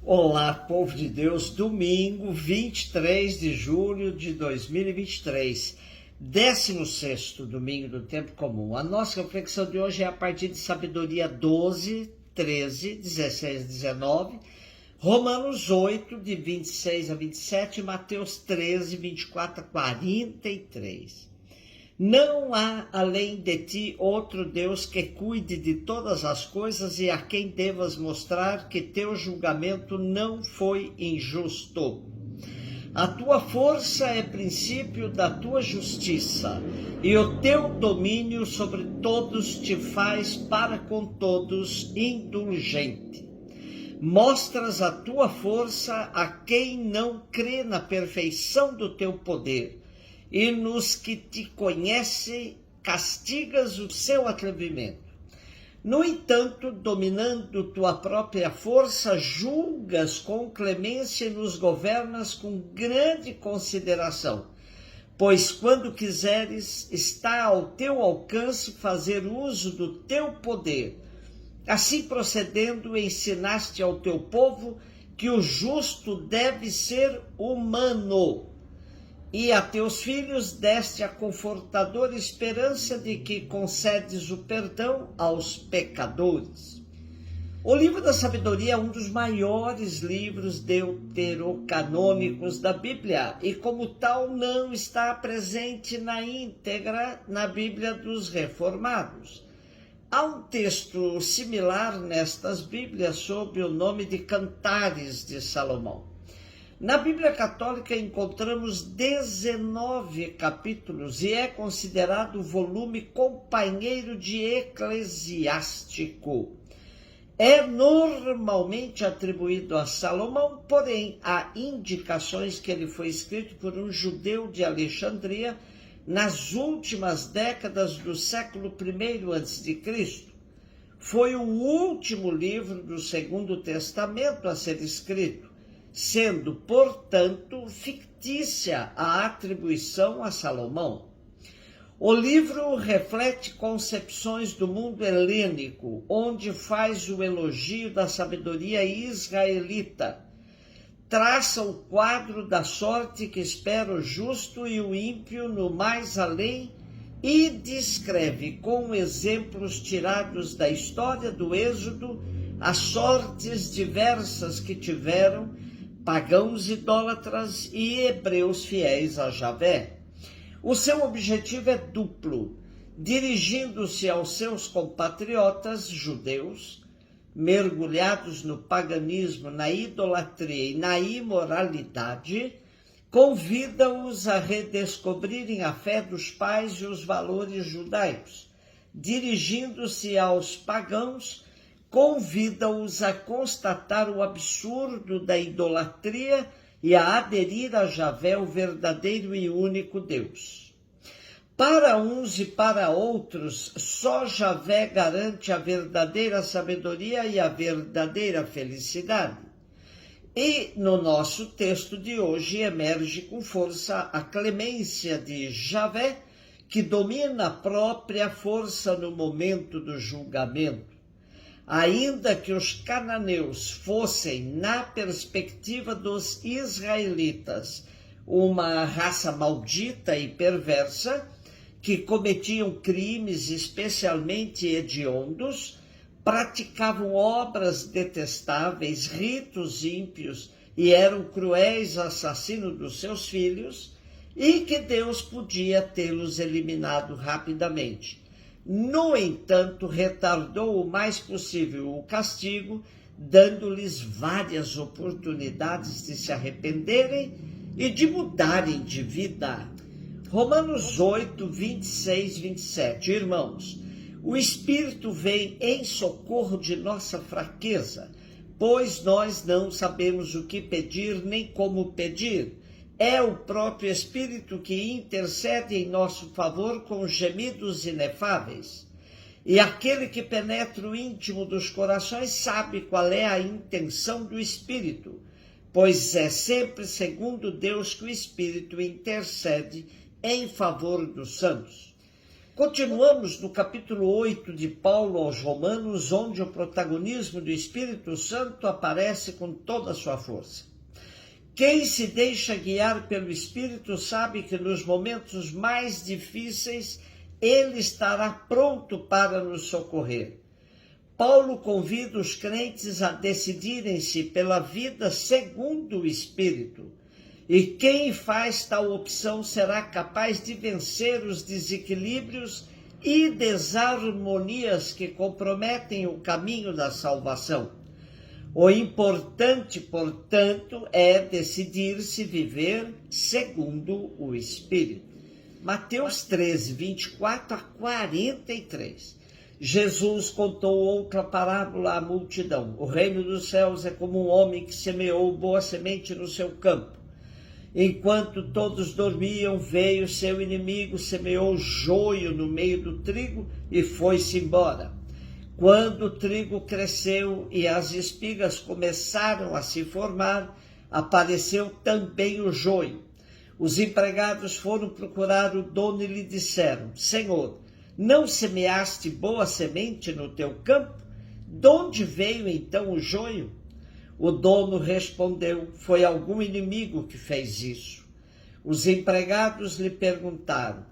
Olá, povo de Deus, domingo 23 de julho de 2023, 16º domingo do tempo comum. A nossa reflexão de hoje é a partir de Sabedoria 12, 13, 16 a 19, Romanos 8, de 26 a 27, Mateus 13, 24 a 43. Não há além de ti outro Deus que cuide de todas as coisas e a quem devas mostrar que teu julgamento não foi injusto. A tua força é princípio da tua justiça, e o teu domínio sobre todos te faz para com todos indulgente. Mostras a tua força a quem não crê na perfeição do teu poder, e nos que te conhecem castigas o seu atrevimento. No entanto, dominando tua própria força, julgas com clemência e nos governas com grande consideração, pois quando quiseres, está ao teu alcance fazer uso do teu poder. Assim procedendo, ensinaste ao teu povo que o justo deve ser humano, e a teus filhos deste a confortadora esperança de que concedes o perdão aos pecadores. O livro da sabedoria é um dos maiores livros deuterocanônicos da Bíblia e, como tal, não está presente na íntegra na Bíblia dos Reformados. Há um texto similar nestas Bíblias sob o nome de Cantares de Salomão. Na Bíblia Católica encontramos 19 capítulos e é considerado o volume companheiro de Eclesiástico. É normalmente atribuído a Salomão, porém há indicações que ele foi escrito por um judeu de Alexandria nas últimas décadas do século I a.C. Foi o último livro do Segundo Testamento a ser escrito, sendo, portanto, fictícia a atribuição a Salomão. O livro reflete concepções do mundo helênico, onde faz o elogio da sabedoria israelita, traça o quadro da sorte que espera o justo e o ímpio no mais além e descreve com exemplos tirados da história do Êxodo as sortes diversas que tiveram pagãos idólatras e hebreus fiéis a Javé. O seu objetivo é duplo, dirigindo-se aos seus compatriotas judeus, mergulhados no paganismo, na idolatria e na imoralidade, convida-os a redescobrirem a fé dos pais e os valores judaicos. Dirigindo-se aos pagãos, convida-os a constatar o absurdo da idolatria e a aderir a Javé, o verdadeiro e único Deus. Para uns e para outros, só Javé garante a verdadeira sabedoria e a verdadeira felicidade. E no nosso texto de hoje emerge com força a clemência de Javé, que domina a própria força no momento do julgamento. Ainda que os cananeus fossem, na perspectiva dos israelitas, uma raça maldita e perversa, que cometiam crimes especialmente hediondos, praticavam obras detestáveis, ritos ímpios e eram cruéis assassinos dos seus filhos, e que Deus podia tê-los eliminado rapidamente. No entanto, retardou o mais possível o castigo, dando-lhes várias oportunidades de se arrependerem e de mudarem de vida. Romanos 8, 26, 27. Irmãos, o Espírito vem em socorro de nossa fraqueza, pois nós não sabemos o que pedir nem como pedir. É o próprio Espírito que intercede em nosso favor com gemidos inefáveis. E aquele que penetra o íntimo dos corações sabe qual é a intenção do Espírito, pois é sempre segundo Deus que o Espírito intercede em favor dos santos. Continuamos no capítulo 8 de Paulo aos Romanos, onde o protagonismo do Espírito Santo aparece com toda a sua força. Quem se deixa guiar pelo Espírito sabe que nos momentos mais difíceis ele estará pronto para nos socorrer. Paulo convida os crentes a decidirem-se pela vida segundo o Espírito. E quem faz tal opção será capaz de vencer os desequilíbrios e desarmonias que comprometem o caminho da salvação. O importante, portanto, é decidir-se viver segundo o Espírito. Mateus 13, 24 a 43. Jesus contou outra parábola à multidão. O reino dos céus é como um homem que semeou boa semente no seu campo. Enquanto todos dormiam, veio seu inimigo, semeou joio no meio do trigo e foi-se embora. Quando o trigo cresceu e as espigas começaram a se formar, apareceu também o joio. Os empregados foram procurar o dono e lhe disseram: Senhor, não semeaste boa semente no teu campo? De onde veio então o joio? O dono respondeu: foi algum inimigo que fez isso. Os empregados lhe perguntaram: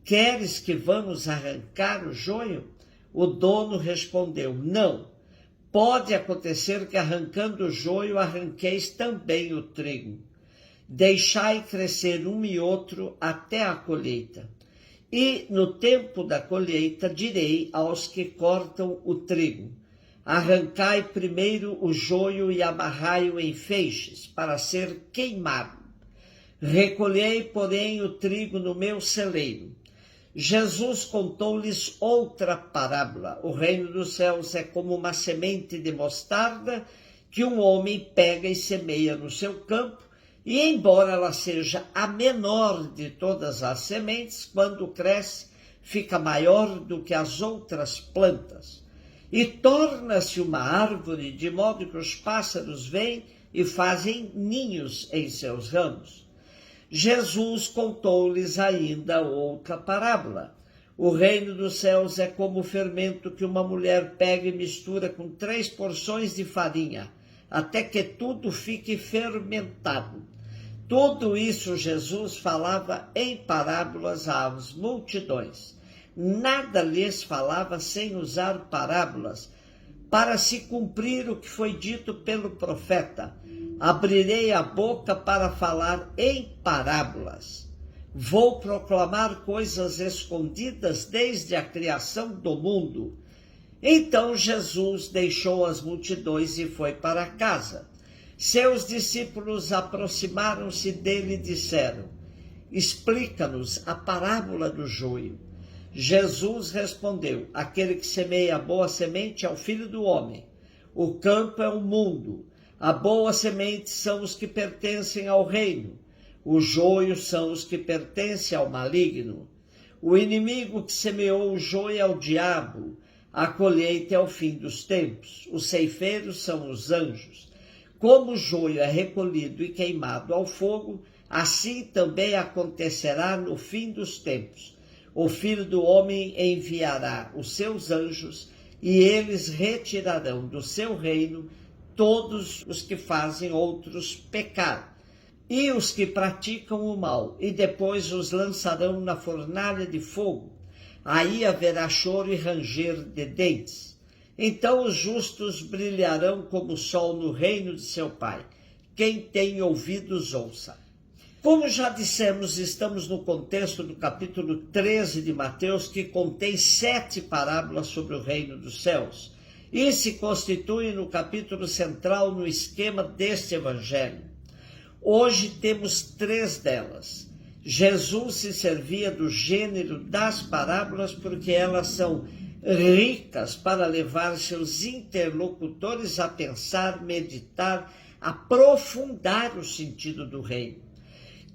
queres que vamos arrancar o joio? O dono respondeu: não. Pode acontecer que arrancando o joio arranqueis também o trigo. Deixai crescer um e outro até a colheita. E no tempo da colheita direi aos que cortam o trigo: arrancai primeiro o joio e amarrai-o em feixes, para ser queimado. Recolhei, porém, o trigo no meu celeiro. Jesus contou-lhes outra parábola. O reino dos céus é como uma semente de mostarda que um homem pega e semeia no seu campo, e embora ela seja a menor de todas as sementes, quando cresce, fica maior do que as outras plantas. E torna-se uma árvore, de modo que os pássaros vêm e fazem ninhos em seus ramos. Jesus contou-lhes ainda outra parábola. O reino dos céus é como o fermento que uma mulher pega e mistura com 3 porções de farinha, até que tudo fique fermentado. Tudo isso Jesus falava em parábolas às multidões. Nada lhes falava sem usar parábolas, para se cumprir o que foi dito pelo profeta: abrirei a boca para falar em parábolas. Vou proclamar coisas escondidas desde a criação do mundo. Então Jesus deixou as multidões e foi para casa. Seus discípulos aproximaram-se dele e disseram: explica-nos a parábola do joio. Jesus respondeu: aquele que semeia a boa semente é o Filho do Homem. O campo é o mundo. A boa semente são os que pertencem ao reino. Os joios são os que pertencem ao maligno. O inimigo que semeou o joio é o diabo. A colheita é o fim dos tempos. Os ceifeiros são os anjos. Como o joio é recolhido e queimado ao fogo, assim também acontecerá no fim dos tempos. O Filho do Homem enviará os seus anjos e eles retirarão do seu reino todos os que fazem outros pecar e os que praticam o mal, e depois os lançarão na fornalha de fogo. Aí haverá choro e ranger de dentes. Então os justos brilharão como o sol no reino de seu Pai. Quem tem ouvidos, ouça. Como já dissemos, estamos no contexto do capítulo 13 de Mateus, que contém 7 parábolas sobre o reino dos céus, e se constitui no capítulo central no esquema deste evangelho. Hoje temos 3 delas. Jesus se servia do gênero das parábolas porque elas são ricas para levar seus interlocutores a pensar, meditar, aprofundar o sentido do reino.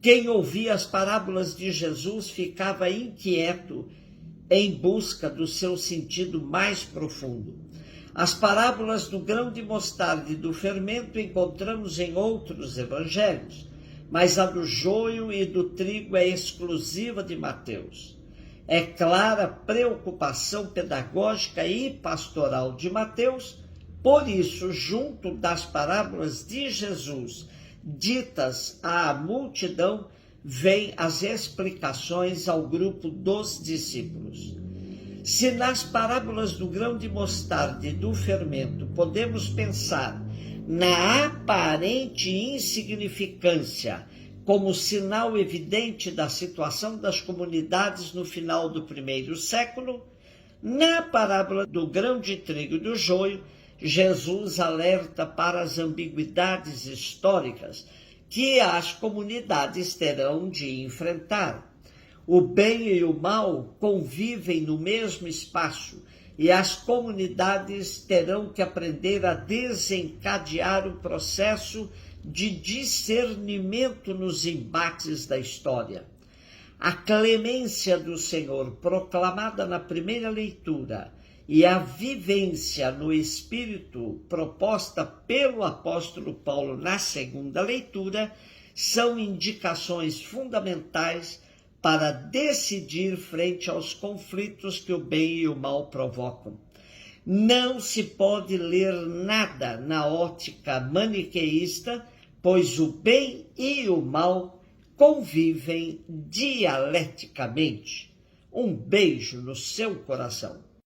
Quem ouvia as parábolas de Jesus ficava inquieto em busca do seu sentido mais profundo. As parábolas do grão de mostarda e do fermento encontramos em outros evangelhos, mas a do joio e do trigo é exclusiva de Mateus. É clara a preocupação pedagógica e pastoral de Mateus. Por isso, junto das parábolas de Jesus ditas à multidão, vêm as explicações ao grupo dos discípulos. Se nas parábolas do grão de mostarda e do fermento podemos pensar na aparente insignificância como sinal evidente da situação das comunidades no final do primeiro século, na parábola do grão de trigo e do joio, Jesus alerta para as ambiguidades históricas que as comunidades terão de enfrentar. O bem e o mal convivem no mesmo espaço e as comunidades terão que aprender a desencadear o processo de discernimento nos embates da história. A clemência do Senhor proclamada na primeira leitura e a vivência no Espírito proposta pelo apóstolo Paulo na segunda leitura são indicações fundamentais para decidir frente aos conflitos que o bem e o mal provocam. Não se pode ler nada na ótica maniqueísta, pois o bem e o mal convivem dialeticamente. Um beijo no seu coração.